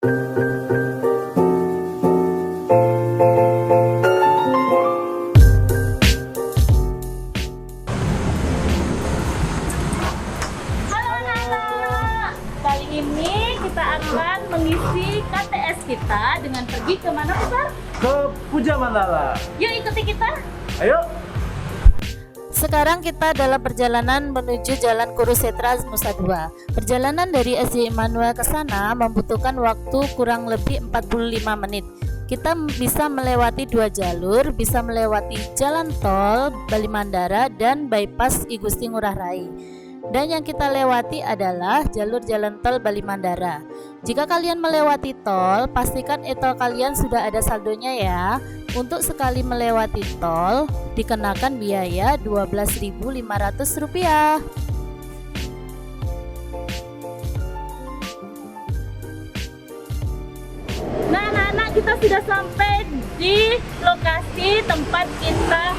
Kali ini kita akan mengisi KTS kita dengan pergi ke mana, Besar? Ke Puja Mandala. Yuk ikuti kita. Ayo. Sekarang kita dalam perjalanan menuju Jalan Kurusetra Nusa Dua. Perjalanan dari SD Immanuel ke sana membutuhkan waktu kurang lebih 45 menit. Kita bisa melewati dua jalur, bisa melewati jalan tol Bali Mandara dan bypass I Gusti Ngurah Rai. Dan yang kita lewati adalah jalur jalan tol Bali Mandara. Jika kalian melewati tol, pastikan e-tol kalian sudah ada saldonya ya. Untuk sekali melewati tol, dikenakan biaya Rp12.500. Nah, anak-anak, kita sudah sampai di lokasi tempat kita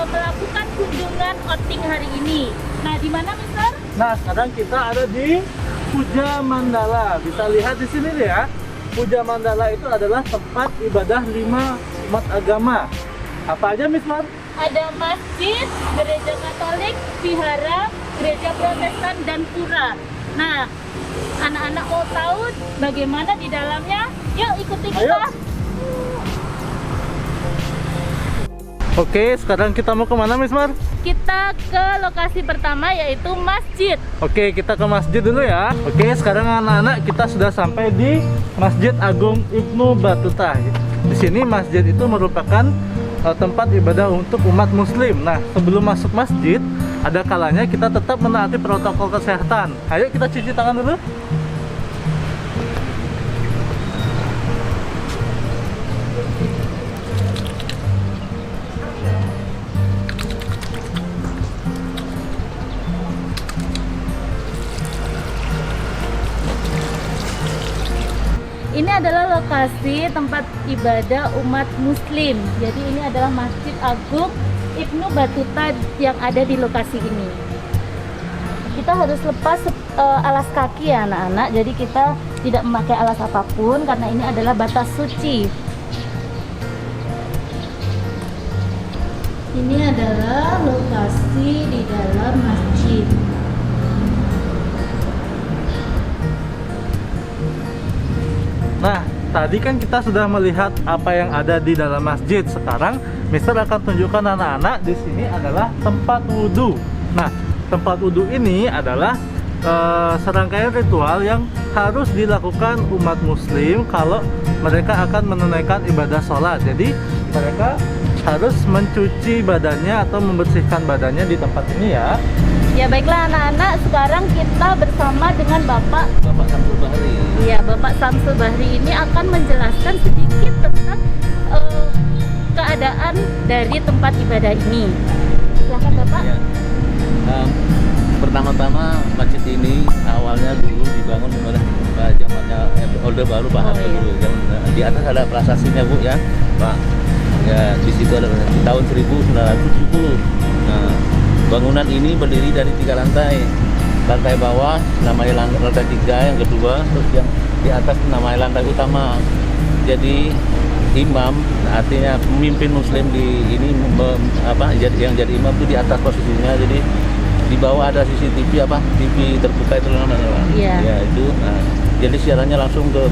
melakukan kunjungan outing hari ini. Nah, di mana, Mister? Nah, sekarang kita ada di Puja Mandala. Bisa lihat di sini nih ya. Puja Mandala itu adalah tempat ibadah 5 umat agama. Apa aja, Miss Mar? Ada masjid, gereja Katolik, vihara, gereja Protestan, dan pura. Nah, anak-anak mau tahu bagaimana di dalamnya? Yuk ikuti kita. Ayo. Oke, sekarang kita mau kemana, Miss Mar? Kita ke lokasi pertama yaitu masjid. Oke, kita ke masjid dulu ya. Oke, sekarang anak-anak kita sudah sampai di Masjid Agung Ibnu Battuta. Di sini masjid itu merupakan tempat ibadah untuk umat muslim. Nah, sebelum masuk masjid, ada kalanya kita tetap menaati protokol kesehatan. Ayo kita cuci tangan dulu. Ini adalah lokasi tempat ibadah umat muslim. Jadi ini adalah Masjid Agung Ibnu Battuta yang ada di lokasi ini. Kita harus lepas alas kaki ya anak-anak. Jadi kita tidak memakai alas apapun karena ini adalah batas suci. Ini adalah lokasi di dalam masjid. Nah, tadi kan kita sudah melihat apa yang ada di dalam masjid. Sekarang, Mister akan tunjukkan anak-anak di sini adalah tempat wudhu. Nah, tempat wudhu ini adalah serangkaian ritual yang harus dilakukan umat muslim kalau mereka akan menunaikan ibadah sholat. Jadi, mereka harus mencuci badannya atau membersihkan badannya di tempat ini ya. Ya baiklah anak-anak, sekarang kita bersama dengan Bapak Samsul Bahri. Iya, Bapak Samsul Bahri ini akan menjelaskan sedikit tentang keadaan dari tempat ibadah ini. Silakan Bapak. Ya. Pertama-tama masjid ini awalnya dulu dibangun oleh zamannya Orde Baru Pak Harto dulu. Di atas ada prasasinya Bu ya, Pak. Ya di situ ada di tahun 1970. Nah, bangunan ini berdiri dari 3 lantai. Lantai bawah namanya lantai 3, yang kedua, terus yang di atas namanya lantai utama. Jadi imam, artinya pemimpin muslim di ini yang jadi imam itu di atas posisinya. Jadi di bawah ada CCTV TV terbuka itu namanya. Iya. Ya itu. Nah, jadi siarannya langsung ke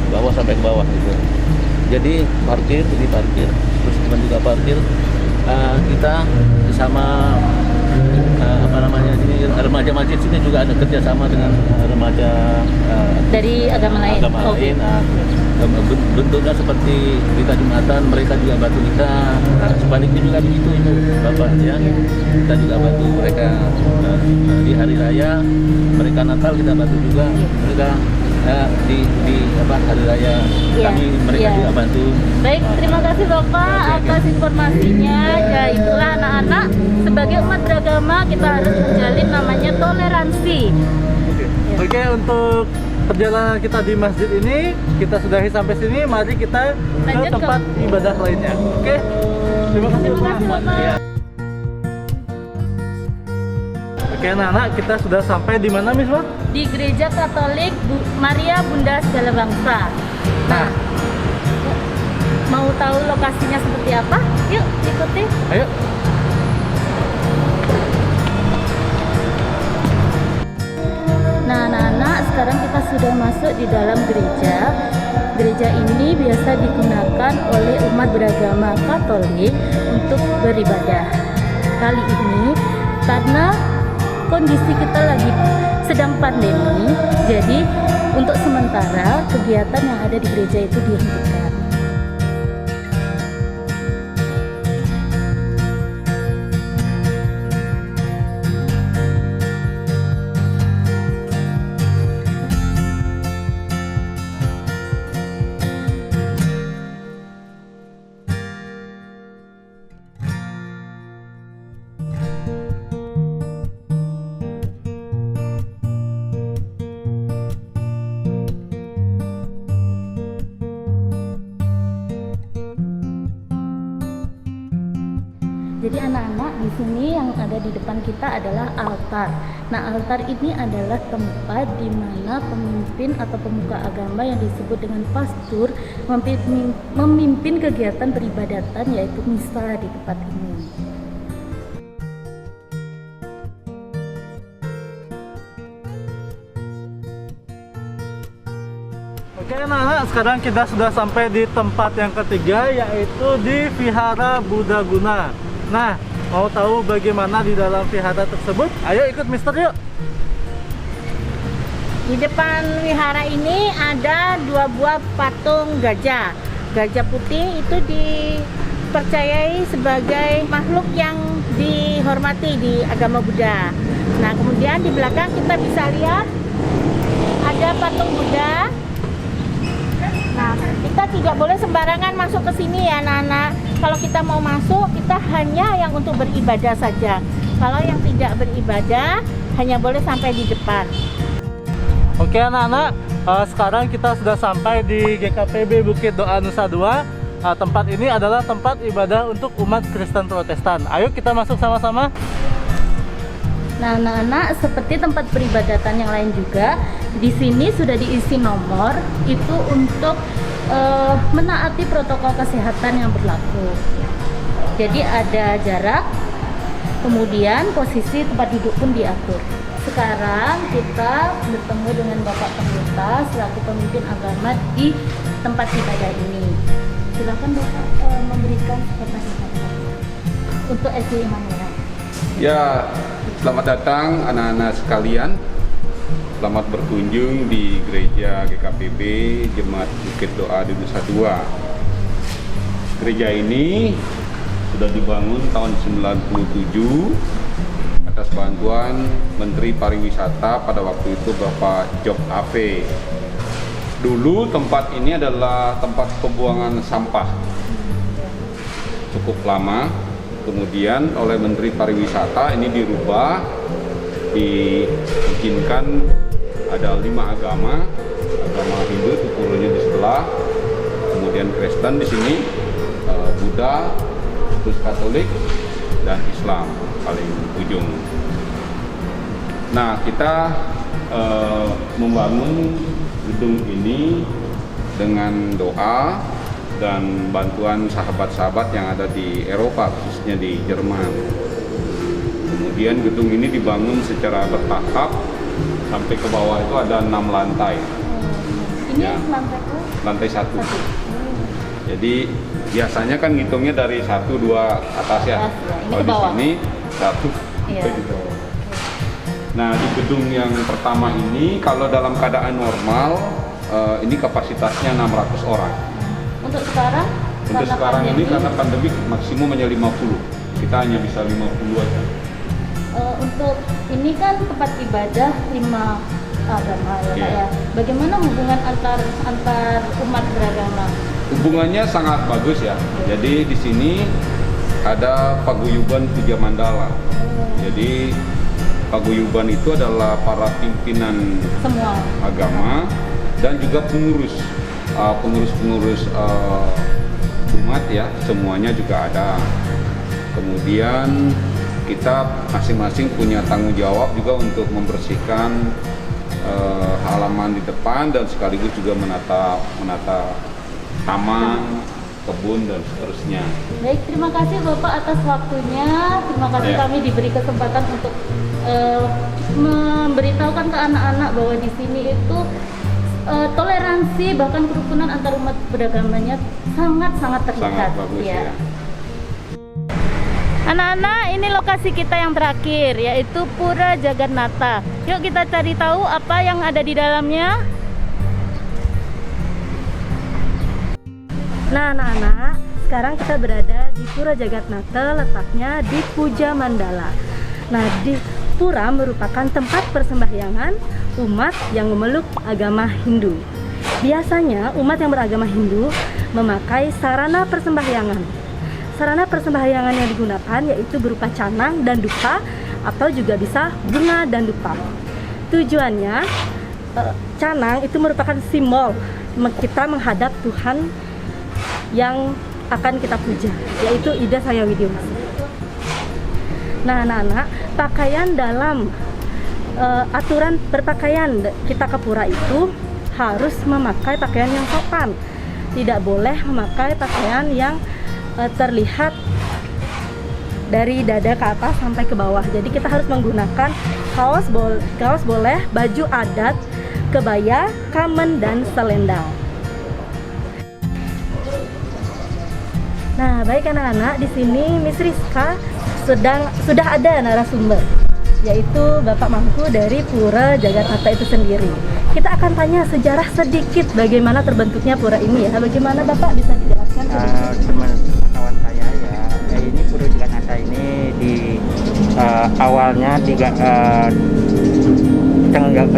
bawah sampai ke bawah gitu. Jadi parkir, terus teman juga parkir. Kita bersama ini remaja masjid sini juga ada kerjasama dengan remaja Dari agama lain. lain. Bentuknya seperti kita Jumatan, mereka juga bantu kita. Sebaliknya juga begitu Ibu Bapak ya. Kita juga bantu mereka di hari raya, mereka Natal kita bantu juga. Mereka di hari raya mereka juga bantu. Baik, terima kasih Bapak atas informasinya. Ya itulah anak-anak, sebagai umat beragama kita harus menjalin namanya toleransi. Oke, untuk perjalanan kita di masjid ini kita sudahi sampai sini. Mari kita Lanjut ke tempat ibadah lainnya. Oke, terima kasih Terima kasih, Bapak. Ya. Oke anak-anak, kita sudah sampai di mana Miss Wah? Di Gereja Katolik Maria Bunda Segala Bangsa. Nah, mau tahu lokasinya seperti apa? Yuk ikuti. Ayo. Nah anak-anak, sekarang kita sudah masuk di dalam gereja. Gereja ini biasa digunakan oleh umat beragama Katolik untuk beribadah. Kali ini karena kondisi kita lagi sedang pandemi, jadi untuk sementara kegiatan yang ada di gereja itu dihentikan. Jadi anak-anak, di sini yang ada di depan kita adalah altar. Nah, altar ini adalah tempat di mana pemimpin atau pemuka agama yang disebut dengan pastor memimpin kegiatan peribadatan, yaitu misa di tempat ini. Oke anak-anak, sekarang kita sudah sampai di tempat yang ketiga, yaitu di Vihara Buddha Guna. Nah, mau tahu bagaimana di dalam vihara tersebut? Ayo ikut Mister yuk. Di depan wihara ini ada 2 buah patung gajah. Gajah putih itu dipercayai sebagai makhluk yang dihormati di agama Buddha. Nah, kemudian di belakang kita bisa lihat ada patung Buddha. Nah, kita tidak boleh sembarangan masuk ke sini ya anak-anak. Kalau kita mau masuk, kita hanya yang untuk beribadah saja. Kalau yang tidak beribadah, hanya boleh sampai di depan. Oke anak-anak, sekarang kita sudah sampai di GKPB Bukit Doa Nusa Dua. Tempat ini adalah tempat ibadah untuk umat Kristen Protestan. Ayo kita masuk sama-sama. Nah, anak-anak, seperti tempat peribadatan yang lain juga, di sini sudah diisi nomor itu untuk menaati protokol kesehatan yang berlaku. Jadi ada jarak, kemudian posisi tempat duduk pun diatur. Sekarang kita bertemu dengan Bapak Pendeta selaku pemimpin agama di tempat ibadah ini. Silakan Bapak memberikan pertanyaan untuk SD Immanuel. Ya, selamat datang anak-anak sekalian. Selamat berkunjung di Gereja GKPB Jemaat Bukit Doa di Nusa Dua. Gereja ini sudah dibangun tahun 97 atas bantuan Menteri Pariwisata pada waktu itu Bapak Job Ave. Dulu tempat ini adalah tempat pembuangan sampah cukup lama. Kemudian oleh Menteri Pariwisata ini dirubah, diizinkan ada 5 agama Hindu tukurunya di sebelah, kemudian Kristen di sini, Buddha, terus Katolik dan Islam paling ujung. Nah, kita membangun gedung ini dengan doa dan bantuan sahabat-sahabat yang ada di Eropa, khususnya di Jerman. Kemudian gedung ini dibangun secara bertahap sampai ke bawah itu ada 6 lantai. Ini Ya. Lantai 1. Jadi biasanya kan ngitungnya dari 1, 2 atas ya. Atas, ya. Ini Kalau ke di bawah. sini 1 Iya. sampai di bawah. Nah, di gedung yang pertama ini kalau dalam keadaan normal ini kapasitasnya 600 orang. Untuk sekarang? Untuk karena sekarang ini pandemi, karena pandemi maksimum hanya 50. Kita hanya bisa 50 aja. untuk ini kan tempat ibadah 5 agama ya Pak Iya. ya. Bagaimana hubungan antar umat beragama? Hubungannya sangat bagus ya. Jadi di sini ada paguyuban Puja Mandala. Jadi paguyuban itu adalah para pimpinan Semua. agama dan juga pengurus umat ya, semuanya juga ada. Kemudian kita masing-masing punya tanggung jawab juga untuk membersihkan halaman di depan dan sekaligus juga menata taman, kebun dan seterusnya. Baik, terima kasih Bapak atas waktunya. Terima kasih Ya. kami diberi kesempatan untuk memberitahukan ke anak-anak bahwa di sini itu toleransi bahkan kerukunan antar umat beragamanya sangat-sangat terlihat. Sangat bagus ya. Anak-anak, ini lokasi kita yang terakhir, yaitu Pura Jagannatha. Yuk kita cari tahu apa yang ada di dalamnya. Nah anak-anak, sekarang kita berada di Pura Jagannatha, letaknya di Puja Mandala. Nah, di Pura merupakan tempat persembahyangan umat yang memeluk agama Hindu. Biasanya umat yang beragama Hindu memakai sarana persembahyangan. Sarana persembahyangan yang digunakan yaitu berupa canang dan dupa, atau juga bisa bunga dan dupa. Tujuannya, canang itu merupakan simbol kita menghadap Tuhan yang akan kita puja, yaitu Ida Saya Widiwasi. Nah anak-anak, pakaian dalam aturan berpakaian kita ke pura itu harus memakai pakaian yang sopan. Tidak boleh memakai pakaian yang terlihat dari dada ke atas sampai ke bawah. Jadi kita harus menggunakan kaos boleh, baju adat, kebaya, kamen, dan selendang. Nah, baik anak-anak, di sini Miss Rizka sudah ada narasumber, yaitu Bapak Mangku dari Pura Jagannatha itu sendiri. Kita akan tanya sejarah sedikit bagaimana terbentuknya pura ini ya. Bagaimana Bapak bisa dijelaskan sedikit? Kawan saya ya, ini Pura Jagannatha ini di awalnya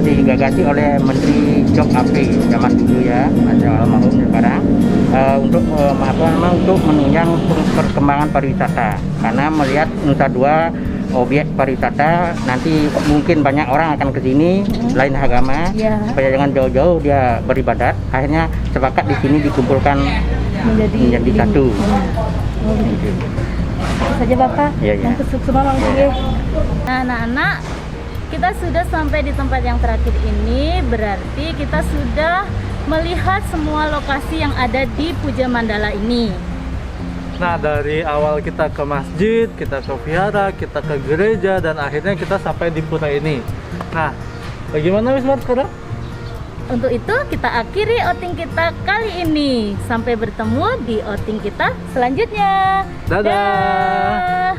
digagasi oleh Menteri Jok Apri zaman dulu ya, ada almarhum sekarang, untuk untuk menunjang perkembangan pariwisata, karena melihat Nusa Dua objek pariwisata, nanti mungkin banyak orang akan ke sini lain agama, supaya jangan jauh-jauh dia beribadat. Akhirnya sepakat di sini dikumpulkan menjadi satu. Saja Bapak, yang kesuksesan Mangku ya. Nah anak-anak, kita sudah sampai di tempat yang terakhir ini, berarti kita sudah melihat semua lokasi yang ada di Puja Mandala ini. Nah, dari awal kita ke masjid, kita ke vihara, kita ke gereja, dan akhirnya kita sampai di pura ini. Nah, bagaimana Wisma sekarang? Untuk itu kita akhiri outing kita kali ini. Sampai bertemu di outing kita selanjutnya. Dadah. Dah.